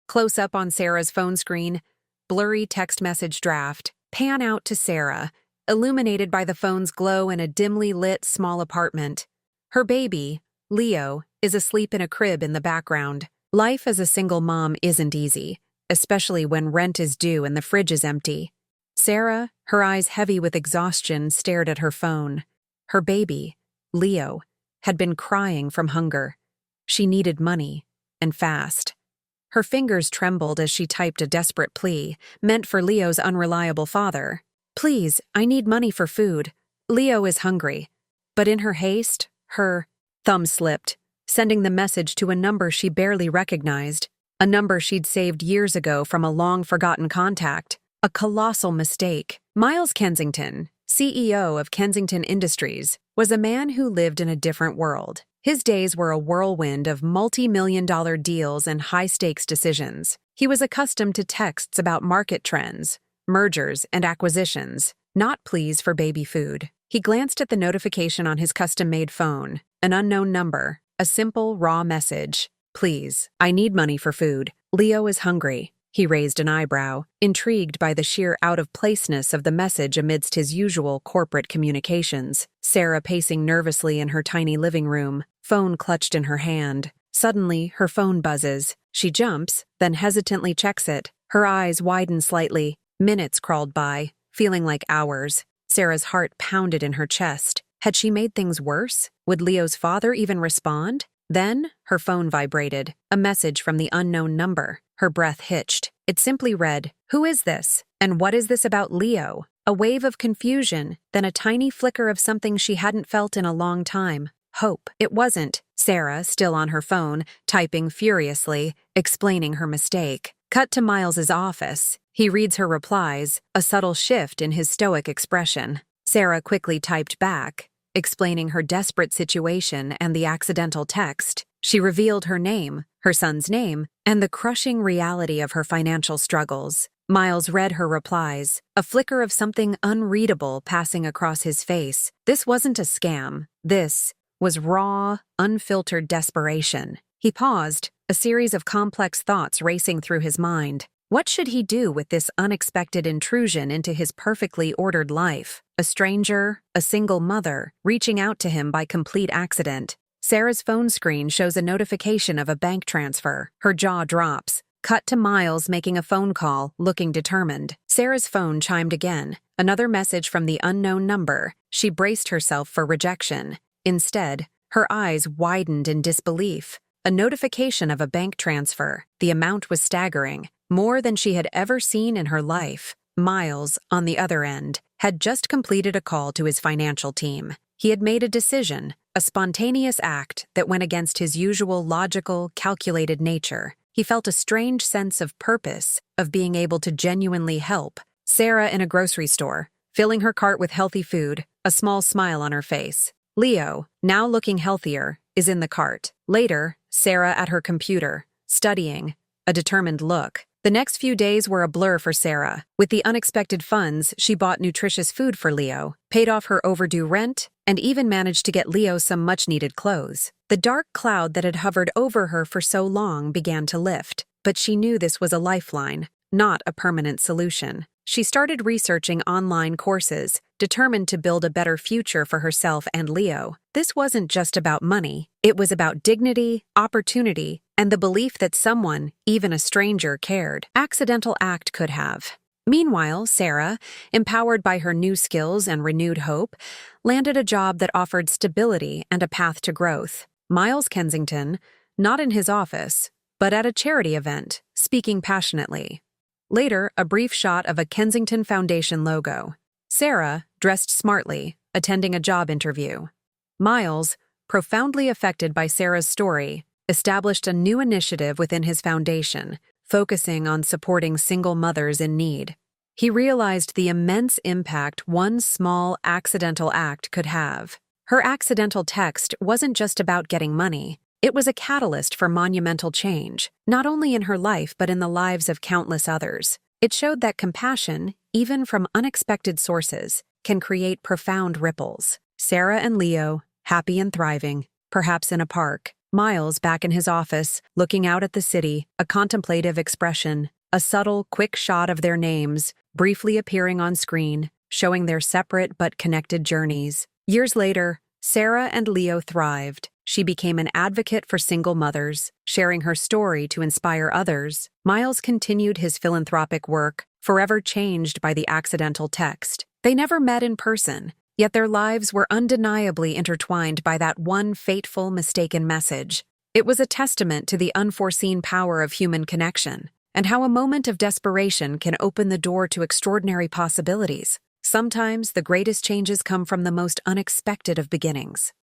Close up on Sarah's phone screen, blurry text message draft. Pan out to Sarah, illuminated by the phone's glow in a dimly lit small apartment. Her baby, Leo, is asleep in a crib in the background. Life as a single mom isn't easy, especially when rent is due and the fridge is empty. Sarah, her eyes heavy with exhaustion, stared at her phone. Her baby, Leo, had been crying from hunger. She needed money, and fast. Her fingers trembled as she typed a desperate plea, meant for Leo's unreliable father. "Please, I need money for food. Leo is hungry." But in her haste, her thumb slipped, sending the message to a number she barely recognized, a number she'd saved years ago from a long-forgotten contact. A colossal mistake. Miles Kensington, CEO of Kensington Industries, was a man who lived in a different world. His days were a whirlwind of multi-million-dollar deals and high-stakes decisions. He was accustomed to texts about market trends, mergers, and acquisitions, not pleas for baby food. He glanced at the notification on his custom-made phone, an unknown number, a simple, raw message. "Please, I need money for food. Leo is hungry." He raised an eyebrow, intrigued by the sheer out-of-placeness of the message amidst his usual corporate communications. Sarah pacing nervously in her tiny living room, phone clutched in her hand. Suddenly, her phone buzzes. She jumps, then hesitantly checks it. Her eyes widen slightly. Minutes crawled by, feeling like hours. Sarah's heart pounded in her chest. Had she made things worse? Would Leo's father even respond? Then, her phone vibrated, a message from the unknown number. Her breath hitched. It simply read, "Who is this? And what is this about Leo?" A wave of confusion, then a tiny flicker of something she hadn't felt in a long time. Hope. It wasn't. Sarah, still on her phone, typing furiously, explaining her mistake. Cut to Miles's office. He reads her replies, a subtle shift in his stoic expression. Sarah quickly typed back, explaining her desperate situation and the accidental text. She revealed her name, her son's name, and the crushing reality of her financial struggles. Miles read her replies, a flicker of something unreadable passing across his face. This wasn't a scam. This was raw, unfiltered desperation. He paused, a series of complex thoughts racing through his mind. What should he do with this unexpected intrusion into his perfectly ordered life? A stranger, a single mother, reaching out to him by complete accident. Sarah's phone screen shows a notification of a bank transfer. Her jaw drops. Cut to Miles making a phone call, looking determined. Sarah's phone chimed again. Another message from the unknown number. She braced herself for rejection. Instead, her eyes widened in disbelief. A notification of a bank transfer. The amount was staggering, more than she had ever seen in her life. Miles, on the other end, had just completed a call to his financial team. He had made a decision, a spontaneous act that went against his usual logical, calculated nature. He felt a strange sense of purpose, of being able to genuinely help. Sarah in a grocery store, filling her cart with healthy food, a small smile on her face. Leo, now looking healthier, is in the cart. Later, Sarah at her computer, studying, a determined look. The next few days were a blur for Sarah. With the unexpected funds, she bought nutritious food for Leo, paid off her overdue rent, and even managed to get Leo some much-needed clothes. The dark cloud that had hovered over her for so long began to lift, but she knew this was a lifeline, not a permanent solution. She started researching online courses, determined to build a better future for herself and Leo. This wasn't just about money. It was about dignity, opportunity, and the belief that someone, even a stranger, cared. Accidental act could have. Meanwhile, Sarah, empowered by her new skills and renewed hope, landed a job that offered stability and a path to growth. Miles Kensington, not in his office, but at a charity event, speaking passionately. Later, a brief shot of a Kensington Foundation logo. Sarah, dressed smartly, attending a job interview. Miles, profoundly affected by Sarah's story, established a new initiative within his foundation, focusing on supporting single mothers in need. He realized the immense impact one small, accidental act could have. Her accidental text wasn't just about getting money. It was a catalyst for monumental change, not only in her life but in the lives of countless others. It showed that compassion, even from unexpected sources, can create profound ripples. Sarah and Leo, happy and thriving, perhaps in a park, Miles, back in his office, looking out at the city, a contemplative expression, a subtle, quick shot of their names, briefly appearing on screen, showing their separate but connected journeys. Years later, Sarah and Leo thrived. She became an advocate for single mothers, sharing her story to inspire others. Miles continued his philanthropic work, forever changed by the accidental text. They never met in person, yet their lives were undeniably intertwined by that one fateful, mistaken message. It was a testament to the unforeseen power of human connection, and how a moment of desperation can open the door to extraordinary possibilities. Sometimes the greatest changes come from the most unexpected of beginnings.